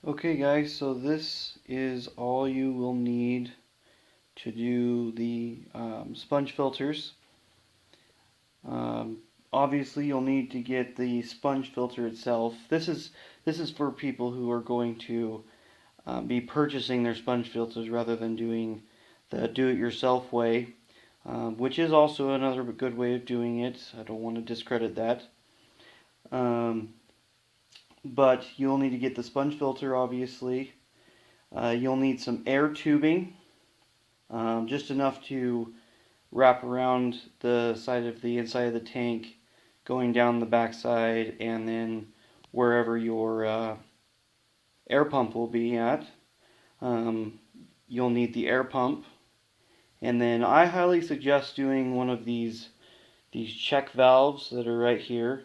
Okay guys, so this is all you will need to do the sponge filters. Um, Obviously you'll need to get the sponge filter itself. This is for people who are going to be purchasing their sponge filters rather than doing the do-it-yourself way, which is also another good way of doing it. I don't want to discredit that. Um, but you'll need to get the sponge filter, obviously. You'll need some air tubing, just enough to wrap around the side of the inside of the tank, going down the backside, and then wherever your air pump will be at. Um, you'll need the air pump, and then I highly suggest doing one of these check valves that are right here.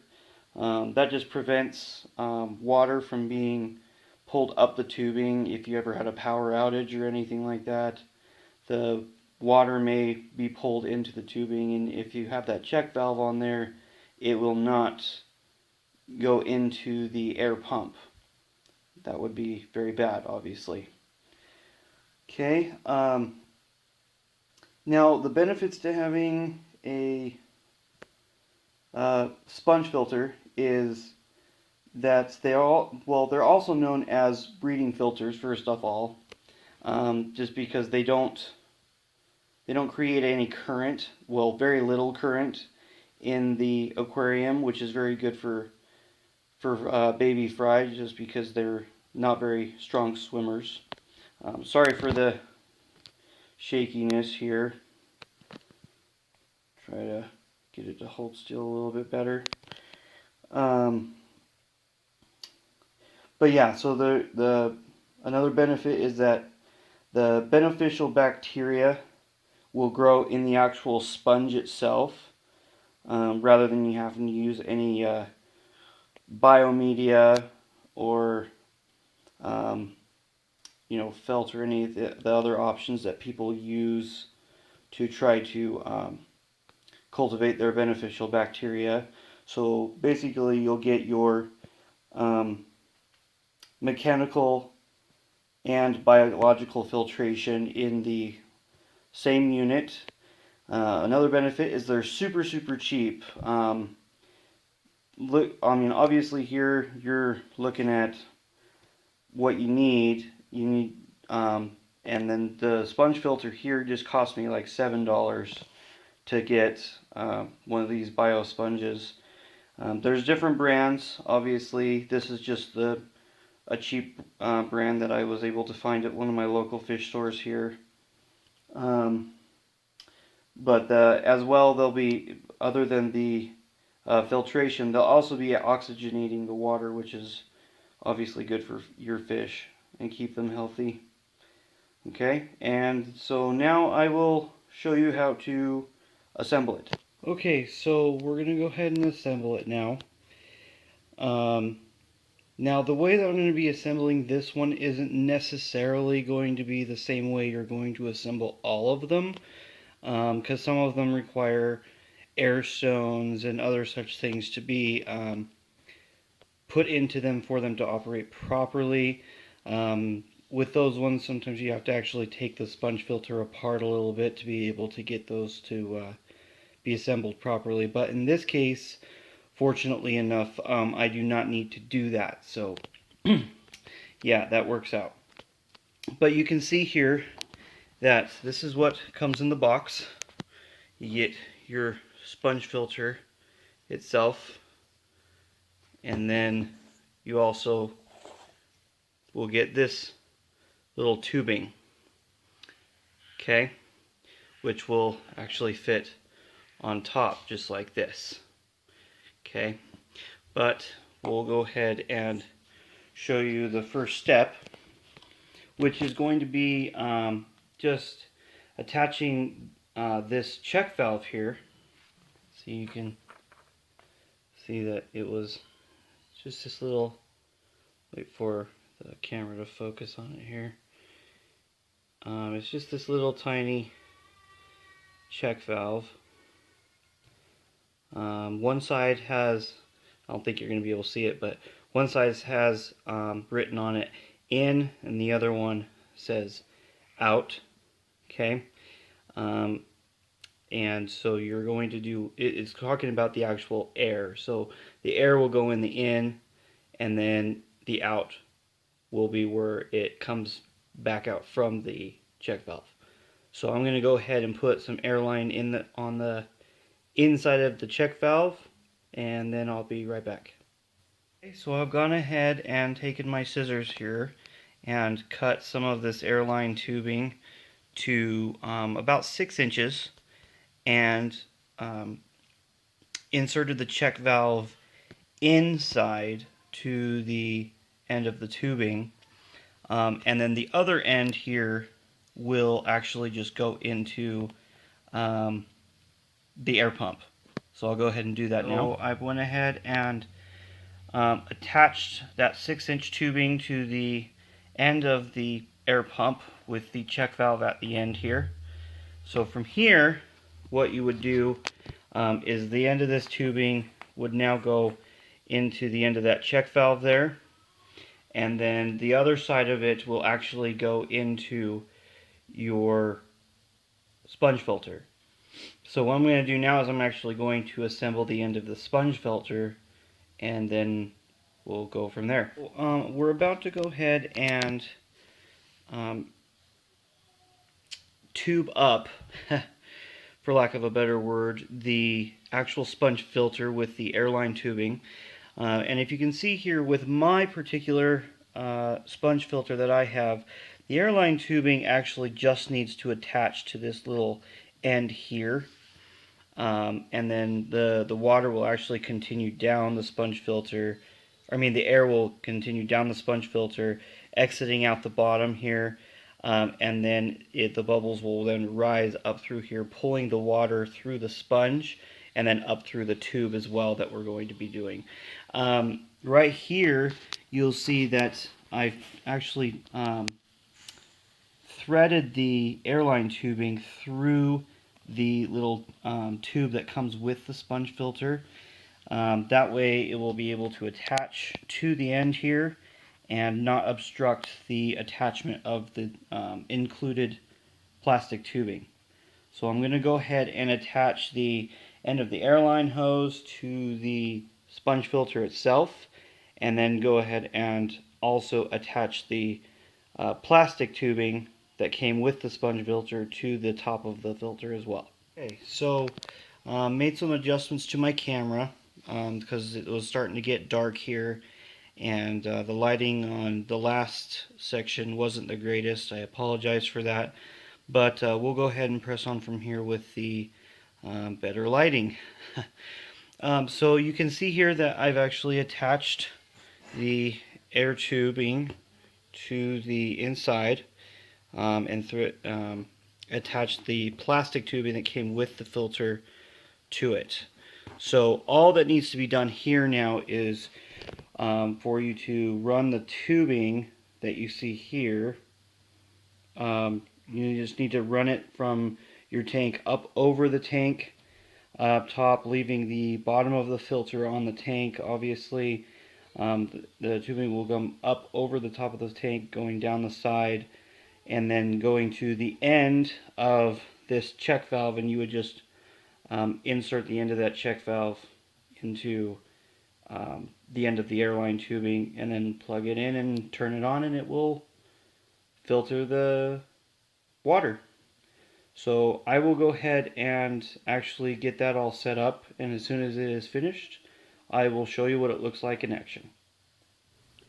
That just prevents water from being pulled up the tubing if you ever had a power outage or anything like that. The water may be pulled into the tubing, and if you have that check valve on there, it will not go into the air pump. That would be very bad, obviously. Okay, now the benefits to having a sponge filter is that they're also known as breeding filters, first of all, just because they don't create any current, well, very little current in the aquarium, which is very good for baby fry, just because they're not very strong swimmers. Sorry for the shakiness here. Try to get it to hold still a little bit better. Um, but yeah, so the another benefit is that the beneficial bacteria will grow in the actual sponge itself, rather than you having to use any biomedia or um, felt or any of the other options that people use to try to cultivate their beneficial bacteria. So basically, you'll get your um, mechanical and biological filtration in the same unit. Another benefit is they're super, super cheap. Obviously here you're looking at what you need. You need, and then the sponge filter here just cost me like $7 to get one of these bio sponges. There's different brands. Obviously, this is just a cheap brand that I was able to find at one of my local fish stores here. Um, but as well, they'll be, other than the filtration, they'll also be oxygenating the water, which is obviously good for your fish and keep them healthy. Okay, and so now I will show you how to assemble it. Okay, so we're going to go ahead and assemble it now. Um, Now, the way that I'm going to be assembling this one isn't necessarily going to be the same way you're going to assemble all of them, because some of them require air stones and other such things to be put into them for them to operate properly. With those ones, sometimes you have to actually take the sponge filter apart a little bit to be able to get those to be assembled properly. But in this case, fortunately enough, I do not need to do that. So yeah, that works out. But you can see here that this is what comes in the box. You get your sponge filter itself, and then you also will get this little tubing, okay, which will actually fit on top just like this, okay. But we'll go ahead and show you the first step, which is going to be just attaching this check valve here. So you can see that it was just this little, wait for the camera to focus on it here. It's just this little tiny check valve. One side has, I don't think you're going to be able to see it, but one side has written on it in and the other one says out. Okay. And so you're going to do, it's talking about the actual air. So the air will go in the in, and then the out will be where it comes back out from the check valve. So I'm going to go ahead and put some airline on the inside of the check valve, and then I'll be right back. Okay, so I've gone ahead and taken my scissors here and cut some of this airline tubing to about 6 inches, and inserted the check valve inside to the end of the tubing, and then the other end here will actually just go into the air pump. So I'll go ahead and do that now. So I've went ahead and attached that 6-inch tubing to the end of the air pump with the check valve at the end here. So from here, what you would do is the end of this tubing would now go into the end of that check valve there, and then the other side of it will actually go into your sponge filter. So what I'm going to do now is I'm actually going to assemble the end of the sponge filter, and then we'll go from there. We're about to go ahead and tube up, for lack of a better word, the actual sponge filter with the airline tubing. And if you can see here with my particular sponge filter that I have, the airline tubing actually just needs to attach to this little end here. And then the water will actually continue down the sponge filter. The air will continue down the sponge filter, exiting out the bottom here. And then the bubbles will then rise up through here, pulling the water through the sponge and then up through the tube as well that we're going to be doing. Right here, you'll see that I've actually threaded the airline tubing through the little tube that comes with the sponge filter. That way it will be able to attach to the end here and not obstruct the attachment of the included plastic tubing. So I'm going to go ahead and attach the end of the airline hose to the sponge filter itself, and then go ahead and also attach the plastic tubing that came with the sponge filter to the top of the filter as well. Okay, so made some adjustments to my camera because it was starting to get dark here, and the lighting on the last section wasn't the greatest. I apologize for that, but we'll go ahead and press on from here with the better lighting. So you can see here that I've actually attached the air tubing to the inside, and through it attached the plastic tubing that came with the filter to it. So all that needs to be done here now is for you to run the tubing that you see here. You just need to run it from your tank up over the tank up top, leaving the bottom of the filter on the tank. Obviously, the tubing will come up over the top of the tank, going down the side, and then going to the end of this check valve, and you would just insert the end of that check valve into the end of the airline tubing, and then plug it in and turn it on, and it will filter the water. So I will go ahead and actually get that all set up, and as soon as it is finished, I will show you what it looks like in action.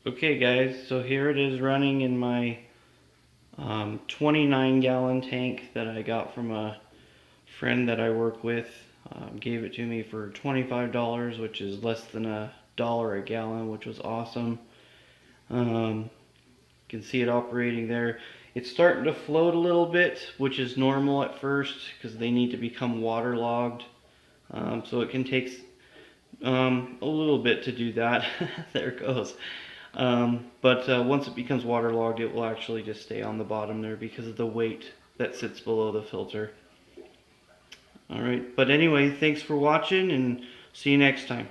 Okay guys, so here it is running in my 29-gallon tank that I got from a friend that I work with. Gave it to me for $25, which is less than $1 a gallon, which was awesome. You can see it operating there. It's starting to float a little bit, which is normal at first because they need to become waterlogged. So it can take a little bit to do that. There it goes. But once it becomes waterlogged, it will actually just stay on the bottom there because of the weight that sits below the filter. Alright, but anyway, thanks for watching, and see you next time.